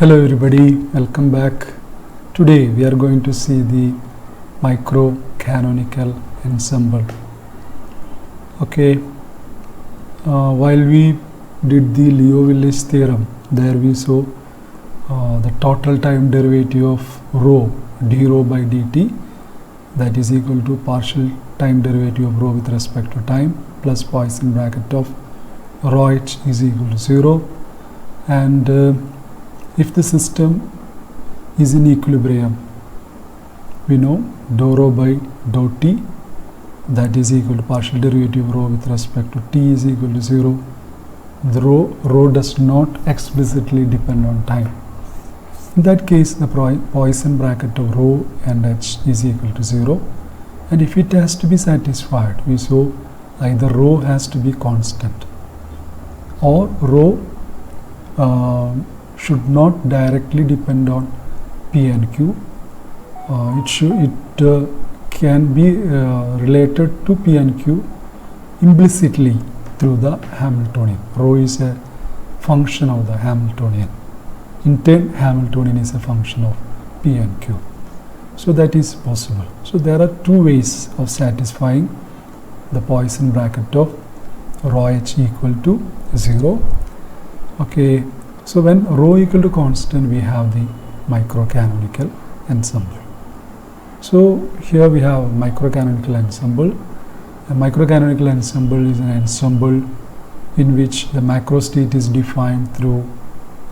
Hello everybody, welcome back. Today we are going to see the microcanonical ensemble. Okay, while we did the Liouville's theorem, there we saw the total time derivative of rho d rho by dt, that is equal to partial time derivative of rho with respect to time plus Poisson bracket of rho h is equal to 0, and if the system is in equilibrium, we know dou rho by dou t, that is equal to partial derivative of rho with respect to t is equal to 0. The rho does not explicitly depend on time. In that case, the Poisson bracket of rho and h is equal to 0, and if it has to be satisfied, we saw either rho has to be constant or rho should not directly depend on P and Q. It can be related to P and Q implicitly through the Hamiltonian. Rho is a function of the Hamiltonian. In turn, Hamiltonian is a function of P and Q. So that is possible. So there are two ways of satisfying the Poisson bracket of rho h equal to 0. Okay. So when rho equal to constant, we have the microcanonical ensemble. So here we have microcanonical ensemble. A microcanonical ensemble is an ensemble in which the macro state is defined through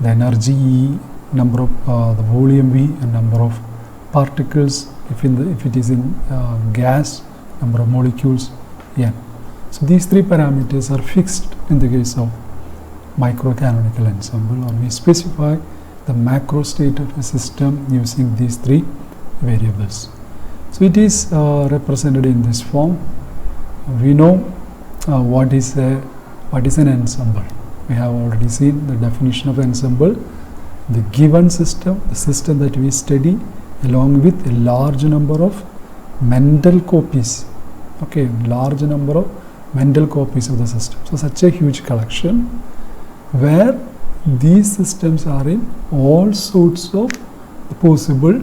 the energy E, number of the volume V, and number of particles. If it is in gas, number of molecules N. So these three parameters are fixed in the case of microcanonical ensemble, or we specify the macro state of a system using these three variables. So it is represented in this form. We know what is an ensemble. We have already seen the definition of ensemble. The given system, the system that we study, along with a large number of Mendel copies. Okay, large number of Mendel copies of the system. So such a huge collection, where these systems are in all sorts of possible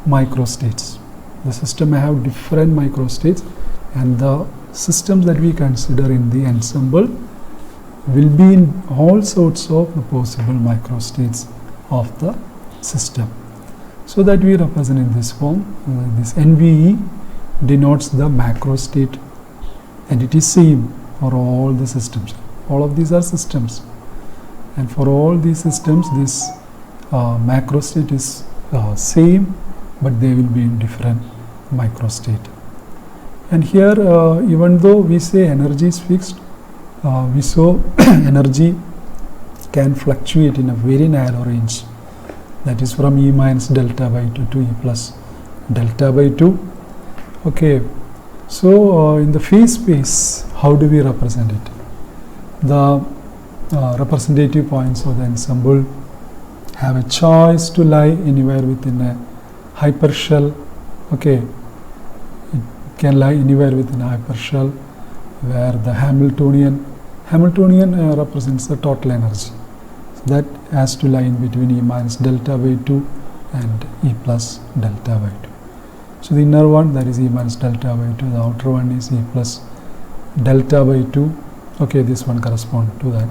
microstates. The system may have different microstates, and the systems that we consider in the ensemble will be in all sorts of the possible microstates of the system. So that we represent in this form. This NVE denotes the macro state, and it is same for all the systems. All of these are systems. And for all these systems, this macro state is same, but they will be in different microstate. And here, even though we say energy is fixed, we saw energy can fluctuate in a very narrow range, that is from E minus delta by 2 to E plus delta by 2. Okay, so in the phase space, how do we represent it? The representative points of the ensemble have a choice to lie anywhere within a hypershell. Okay, it can lie anywhere within a hypershell, where the Hamiltonian represents the total energy. So that has to lie in between E minus delta by 2 and E plus delta by 2. So the inner one, that is E minus delta by 2, the outer one is E plus delta by 2. Okay, this one corresponds to that.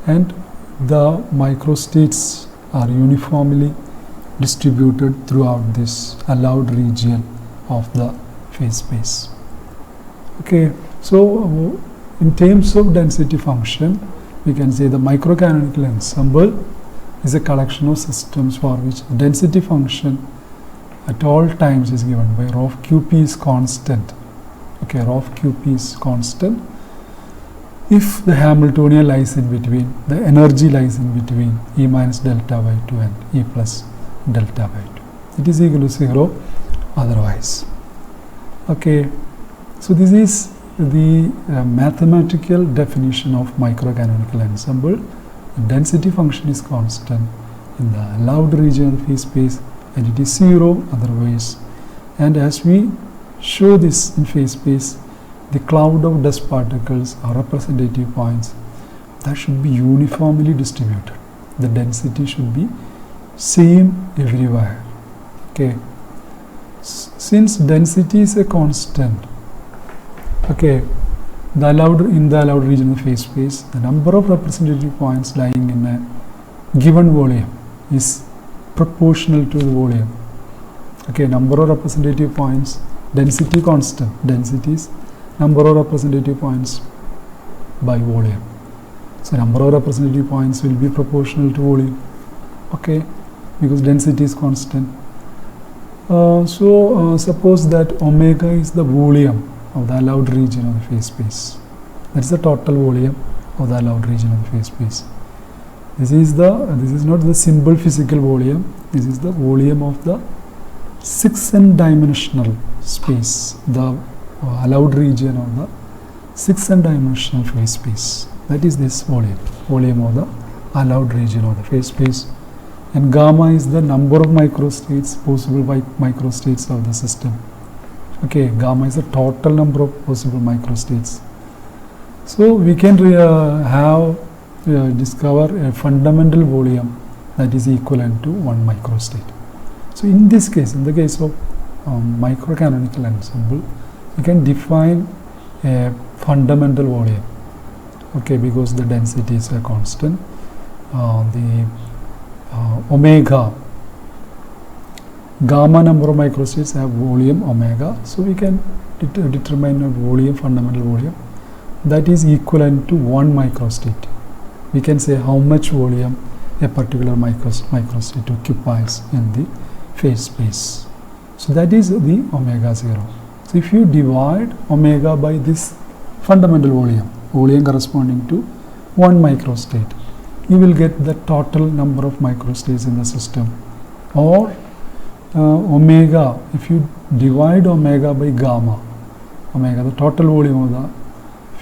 And the microstates are uniformly distributed throughout this allowed region of the phase space. Okay, so in terms of density function, we can say the microcanonical ensemble is a collection of systems for which the density function at all times is given by rho of Qp is constant. Okay, rho of Qp is constant. If the Hamiltonian lies in between, the energy lies in between E minus delta by 2 and E plus delta by 2. It is equal to 0 otherwise. Okay, so this is the mathematical definition of microcanonical ensemble. The density function is constant in the allowed region of the phase space, and it is 0 otherwise. And as we show this in phase space, the cloud of dust particles are representative points that should be uniformly distributed. The density should be same everywhere. Okay, since density is a constant, okay, in the allowed region of the phase space, the number of representative points lying in a given volume is proportional to the volume. Okay, number of representative points, density constant, density is number of representative points by volume. So number of representative points will be proportional to volume. Okay, because density is constant. Suppose that omega is the volume of the allowed region of the phase space. That is the total volume of the allowed region of the phase space. This is not the simple physical volume. This is the volume of the 6n dimensional space, the allowed region of the 6n dimensional phase space. That is this volume of the allowed region of the phase space. And gamma is the number of microstates, possible microstates of the system. Okay, gamma is the total number of possible microstates. So we can discover a fundamental volume that is equivalent to 1 microstate. So in this case, in the case of microcanonical ensemble, we can define a fundamental volume. Okay, because the density is a constant. Omega, gamma number of microstates have volume omega, so we can determine a volume, fundamental volume, that is equivalent to 1 microstate. We can say how much volume a particular microstate occupies in the phase space. So that is the omega 0. So if you divide omega by this fundamental volume corresponding to 1 microstate, you will get the total number of microstates in the system. Or omega, if you divide omega by gamma, omega the total volume of the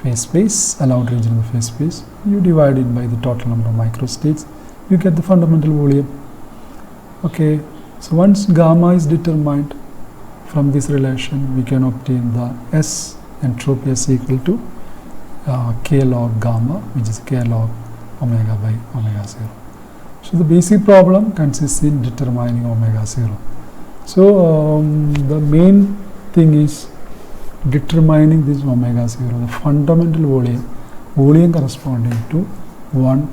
phase space, allowed region of the phase space, you divide it by the total number of microstates, you get the fundamental volume. Okay, so once gamma is determined from this relation, we can obtain the S entropy is equal to k log gamma, which is k log omega by omega 0. So the basic problem consists in determining omega 0. So the main thing is determining this omega 0, the fundamental volume corresponding to one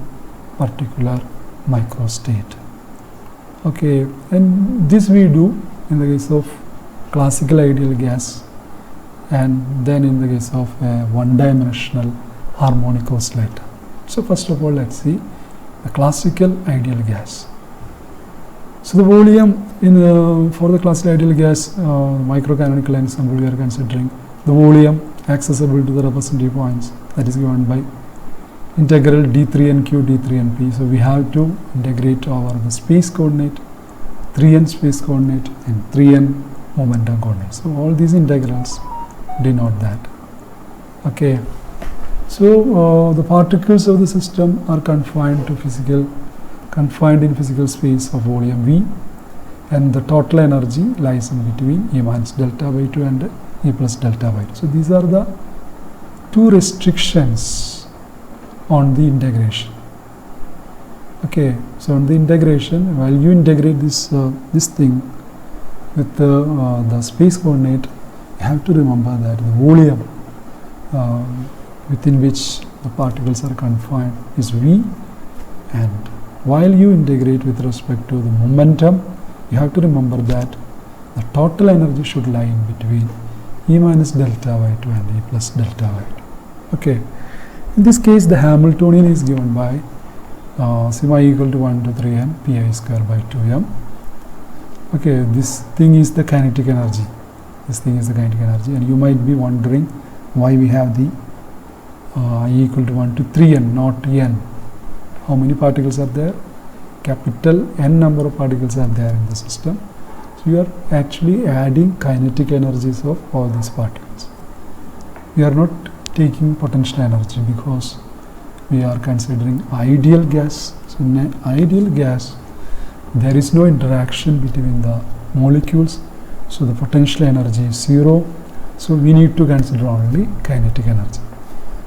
particular microstate. Okay, and this we do in the case of classical ideal gas, and then in the case of a one-dimensional harmonic oscillator. So first of all, let's see the classical ideal gas. So the volume for the classical ideal gas microcanonical ensemble, we are considering the volume accessible to the representative points, that is given by integral d3n q d3n p. So we have to integrate over the space coordinate, 3n space coordinate and 3n momentum coordinate. So all these integrals denote that. Okay, so the particles of the system are confined in physical space of volume V, and the total energy lies in between E minus delta by 2 and E plus delta by 2. So these are the two restrictions on the integration. Okay, so on the integration, while you integrate this thing with the space coordinate, you have to remember that the volume within which the particles are confined is V, and while you integrate with respect to the momentum, you have to remember that the total energy should lie in between E minus delta by 2 and E plus delta by 2. Okay, in this case the Hamiltonian is given by sigma equal to 1 to 3n pi square by 2m. Okay, this thing is the kinetic energy. And you might be wondering why we have the E equal to 1 to 3n, not n. How many particles are there? Capital N number of particles are there in the system. So you are actually adding kinetic energies of all these particles. We are not taking potential energy because we are considering ideal gas. So in an ideal gas, there is no interaction between the molecules, so the potential energy is 0. So we need to consider only kinetic energy.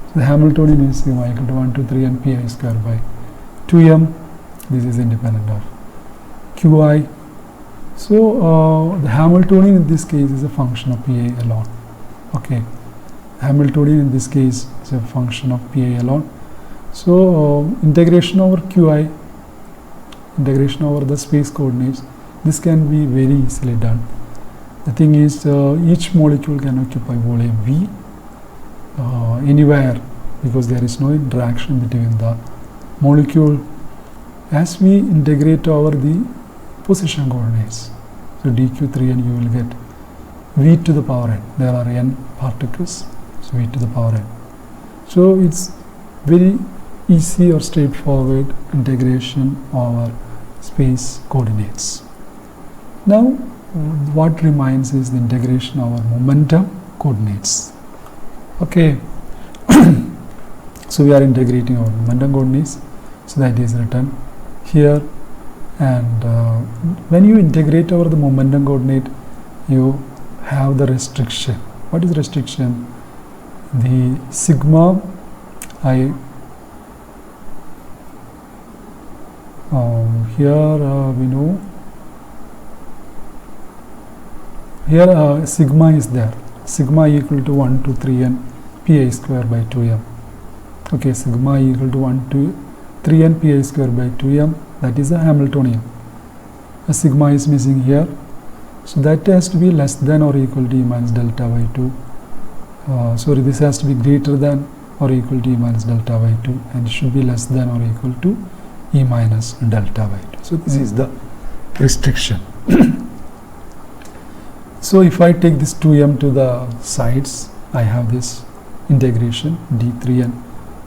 So the Hamiltonian is sigma equal to 1 to 3 n pi square by 2m. This is independent of Qi. So the Hamiltonian in this case is a function of PI alone. Okay, Hamiltonian in this case is a function of PI alone. So integration over Qi, integration over the space coordinates, this can be very easily done. The thing is, each molecule can occupy volume V anywhere, because there is no interaction between the molecule as we integrate over the position coordinates. So dq3n, you will get v to the power n. There are n particles, so v to the power n. So it's very easy or straightforward integration over space coordinates. Now what remains is the integration over momentum coordinates. Okay. So we are integrating our momentum coordinates, so that is written here. And when you integrate over the momentum coordinate, you have the restriction. What is restriction? The sigma I here we know here sigma is there. Sigma equal to 1 to 3n pi square by 2m. Okay, sigma equal to 1 to 3n pi square by 2m, that is a Hamiltonian. A sigma is missing here, so that has to be less than or equal to E minus delta by 2. Sorry, this has to be greater than or equal to E minus delta by 2, and it should be less than or equal to E minus delta by 2. So this is the restriction. So if I take this 2m to the sides, I have this integration d3n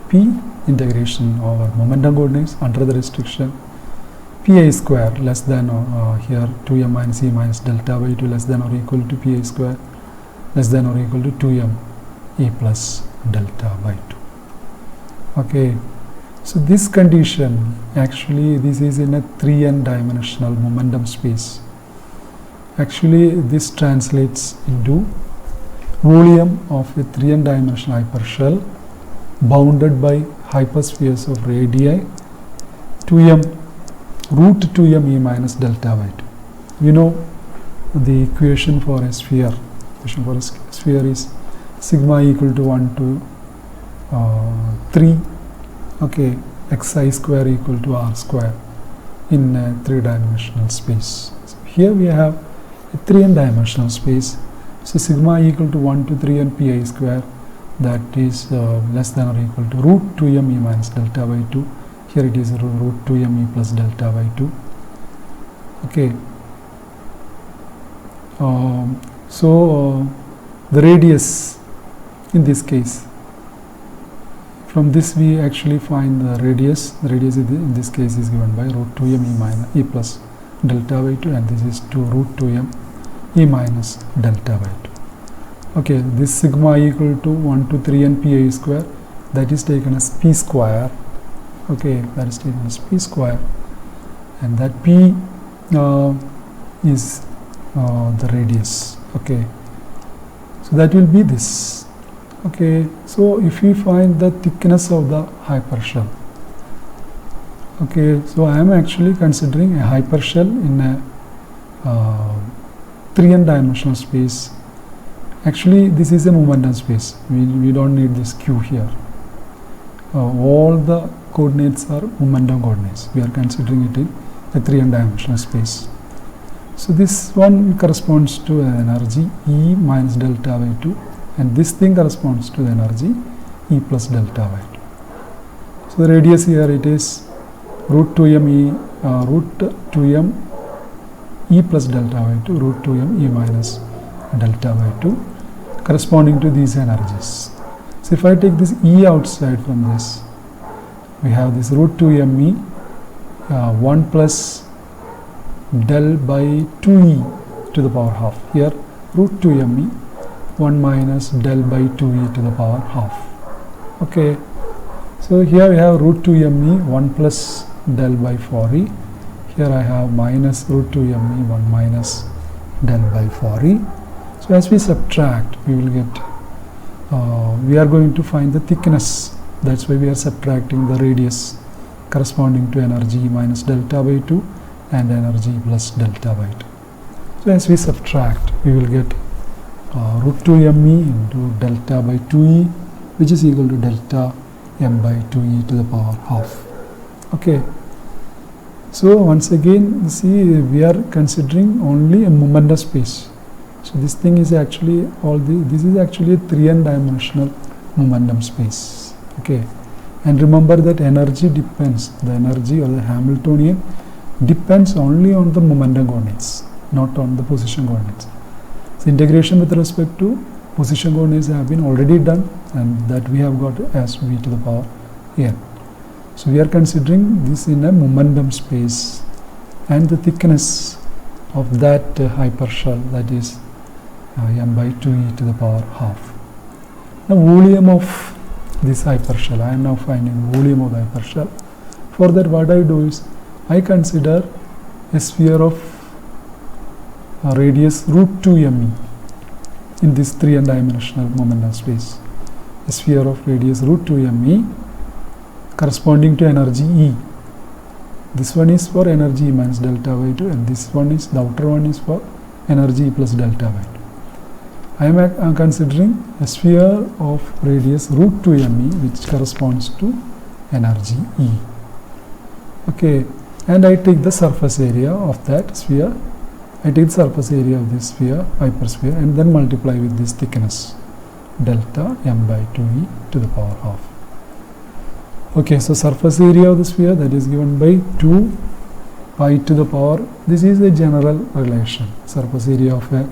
p, integration over momentum coordinates under the restriction pi square less than here 2m minus E minus delta by 2 less than or equal to pi square less than or equal to 2m E plus delta by 2. Okay, so this condition, actually this is in a 3n dimensional momentum space. Actually this translates into volume of a 3n dimensional hypershell bounded by hyperspheres of radii 2m root 2m E minus delta by 2. We know the equation for a sphere. Equation for a sphere is sigma equal to 1 to 3. Okay, xi square equal to r square in a 3-dimensional space. So here we have a 3n dimensional space. So sigma equal to 1 to 3n pi square, that is less than or equal to root 2m E minus delta by 2. Here it is root 2m E plus delta by 2. Okay. The radius in this case, from this we actually find the radius. The radius in this case is given by root 2m E minus E plus delta by 2, and this is 2 root 2m E minus delta by 2. Okay, this sigma equal to 1 to 3n pi square, that is taken as p square. Okay, that is taken as p square, and that p is the radius. Okay, so that will be this. Okay, so if we find the thickness of the hypershell, okay, so I am actually considering a hypershell in a 3n dimensional space. Actually this is a momentum space, we don't need this q here. All the coordinates are momentum coordinates. We are considering it in a 3n dimensional space. So this one corresponds to an energy E minus delta by 2, and this thing corresponds to the energy E plus delta by 2. So the radius here, it is root 2m E plus delta by 2 root 2m E minus delta by 2, corresponding to these energies. So if I take this E outside from this, we have this root 2m E 1 plus del by 2e to the power half. Here root 2m E 1 minus del by 2e to the power half. Okay, so here we have root 2m E 1 plus del by 4e. Here I have minus root 2m E 1 minus del by 4e. So as we subtract, we will get we are going to find the thickness. That's why we are subtracting the radius corresponding to energy minus delta by 2 and energy plus delta by 2. So as we subtract, we will get root 2 me into delta by 2e, which is equal to delta m by 2e to the power half. Okay. So once again, see, we are considering only a momentum space. So this thing is actually this is actually a 3n dimensional momentum space. Okay. And remember that energy depends, the energy or the Hamiltonian depends only on the momentum coordinates, not on the position coordinates. So integration with respect to position coordinates have been already done, and that we have got as v to the power n. So we are considering this in a momentum space, and the thickness of that hypershell, that is m by 2e to the power half. Now volume of this hypershell, I am now finding volume of the hypershell. For that, what I do is I consider a sphere of radius root 2 me in this 3n dimensional momentum space. A sphere of radius root 2 me corresponding to energy E. This one is for energy E minus delta by 2, and this one is, the outer one is for energy E plus delta by 2. I am considering a sphere of radius root 2 me, which corresponds to energy E. Okay, and I take the surface area of that sphere. I take the surface area of this sphere, hypersphere, and then multiply with this thickness, delta m by 2e to the power half. Okay, so surface area of the sphere, that is given by 2 pi to the power, this is a general relation, surface area of a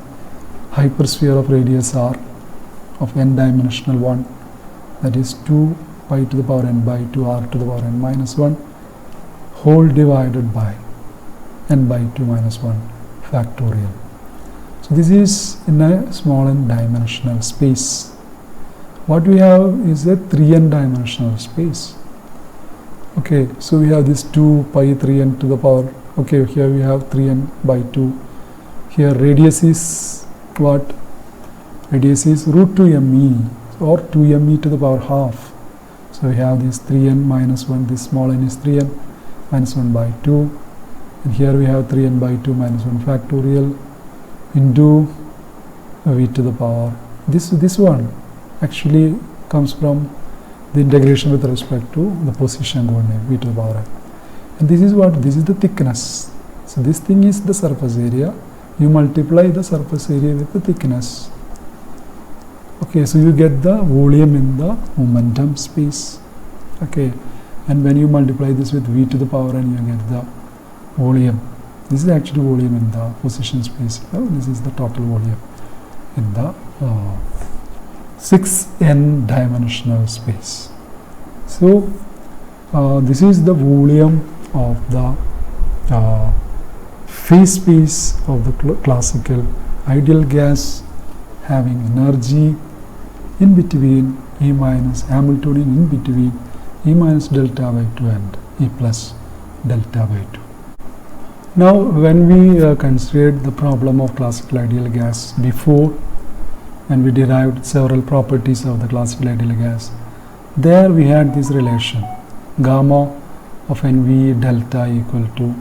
hypersphere of radius r of n dimensional 1, that is 2 pi to the power n by 2 r to the power n minus 1 whole divided by n by 2 minus 1 factorial. So this is in a small n dimensional space. What we have is a 3n dimensional space. Okay, so we have this 2 pi 3n to the power, okay, here we have 3n by 2. Here radius is what? Radius is root 2 me or 2 me to the power half. So we have this 3n minus 1, this small n is 3n minus 1 by 2, and here we have 3n by 2 minus 1 factorial into v to the power. This one actually comes from the integration with respect to the position coordinate v to the power n. And this is what? This is the thickness. So this thing is the surface area. You multiply the surface area with the thickness. Okay, so you get the volume in the momentum space. Okay, and when you multiply this with v to the power n, you get the volume. This is actually volume in the position space. This is the total volume in the 6n dimensional space. So this is the volume of the phase space of the classical ideal gas having energy in between E minus Hamiltonian in between E minus delta by 2 and E plus delta by 2. Now when we considered the problem of classical ideal gas before, and we derived several properties of the classical ideal gas, there we had this relation gamma of NV delta equal to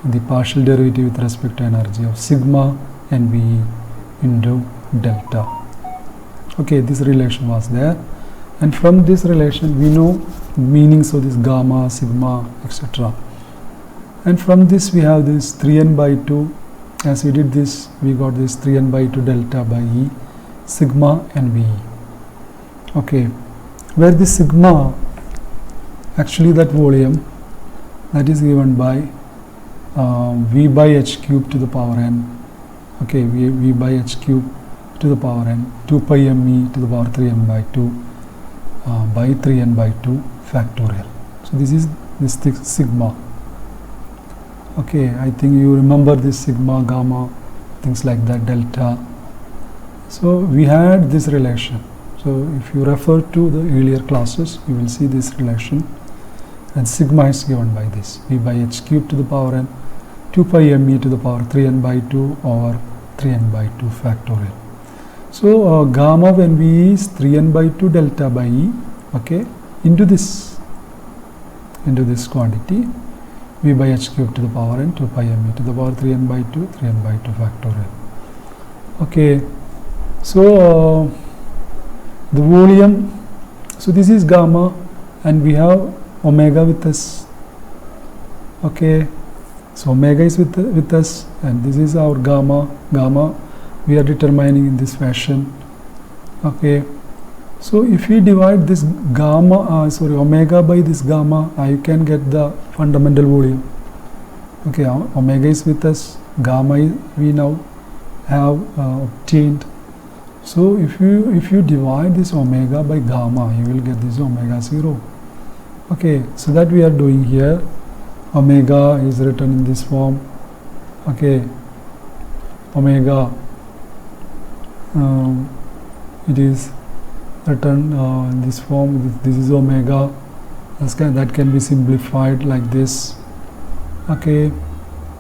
the partial derivative with respect to energy of sigma NVE into delta. Okay, this relation was there, and from this relation we know meanings of this gamma, sigma, etc. And from this we have this 3n by 2. As we did this, we got this 3n by 2 delta by E sigma NVE. Okay, where this sigma, actually that volume, that is given by V by h cube to the power n. Okay, v by h cube to the power n 2 pi me to the power 3n by 2 by 3n by 2 factorial. So this is this sigma. Okay, I think you remember this sigma, gamma, things like that, delta. So we had this relation. So if you refer to the earlier classes, you will see this relation, and sigma is given by this v by h cube to the power n 2 pi me to the power 3n by 2 over 3n by 2 factorial. So gamma of NV is 3n by 2 delta by E, okay, into this quantity, v by h cube to the power n 2 pi m e to the power 3n by 2 3n by 2 factorial. Okay, so the volume, so this is gamma and we have omega with us. Okay, so omega is with us and this is our gamma we are determining in this fashion. Okay, so if we divide this omega by this gamma, you can get the fundamental volume. Okay, omega is with us, gamma we now have obtained. So if you divide this omega by gamma, you will get this omega 0. Okay, so that we are doing here. Omega is written in this form. Okay, omega it is written in this form. This is omega. That can be simplified like this. Okay,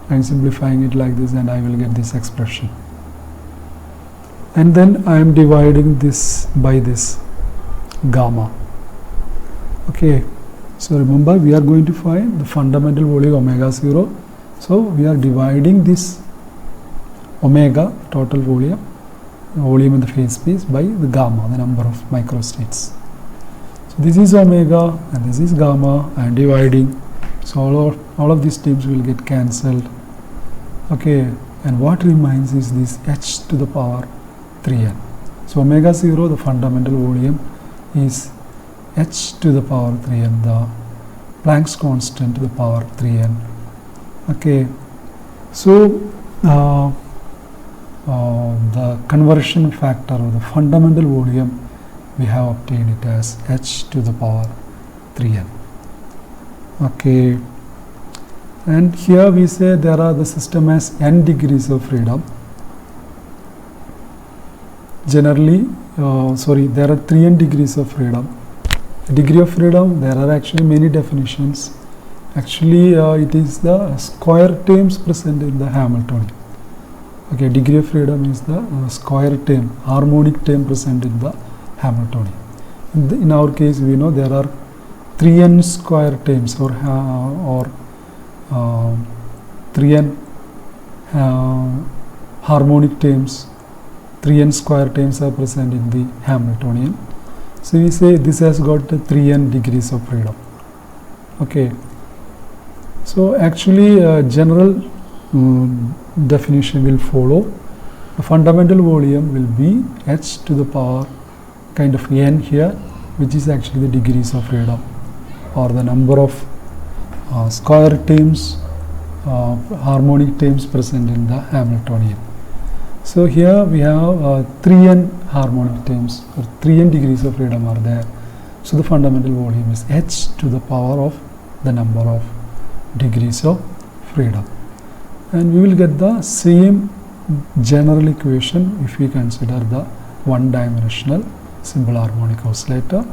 I'm simplifying it like this and I will get this expression. And then I am dividing this by this gamma. Okay, so remember we are going to find the fundamental volume omega 0. So we are dividing this omega, total volume in the phase space, by the gamma, the number of microstates. So this is omega and this is gamma. I am dividing. So all of these terms will get cancelled. Okay, and what remains is this h to the power 3n. So omega 0, the fundamental volume, is h to the power 3n, the Planck's constant to the power 3n. Okay, so the conversion factor of the fundamental volume, we have obtained it as h to the power 3n. Okay, and here we say there are the system has n degrees of freedom. Generally, there are 3n degrees of freedom. Degree of freedom, there are actually many definitions. Actually, it is the square terms present in the Hamiltonian. Okay, degree of freedom is the square term, harmonic term present in the Hamiltonian. In our case, we know there are 3n square terms or 3n harmonic terms. 3n square terms are present in the Hamiltonian. So we say this has got 3n degrees of freedom. Okay, so actually general definition will follow. The fundamental volume will be h to the power kind of n here, which is actually the degrees of freedom or the number of square terms, harmonic terms present in the Hamiltonian. So here we have 3n harmonic terms or 3n degrees of freedom are there. So the fundamental volume is h to the power of the number of degrees of freedom. And we will get the same general equation if we consider the one-dimensional simple harmonic oscillator.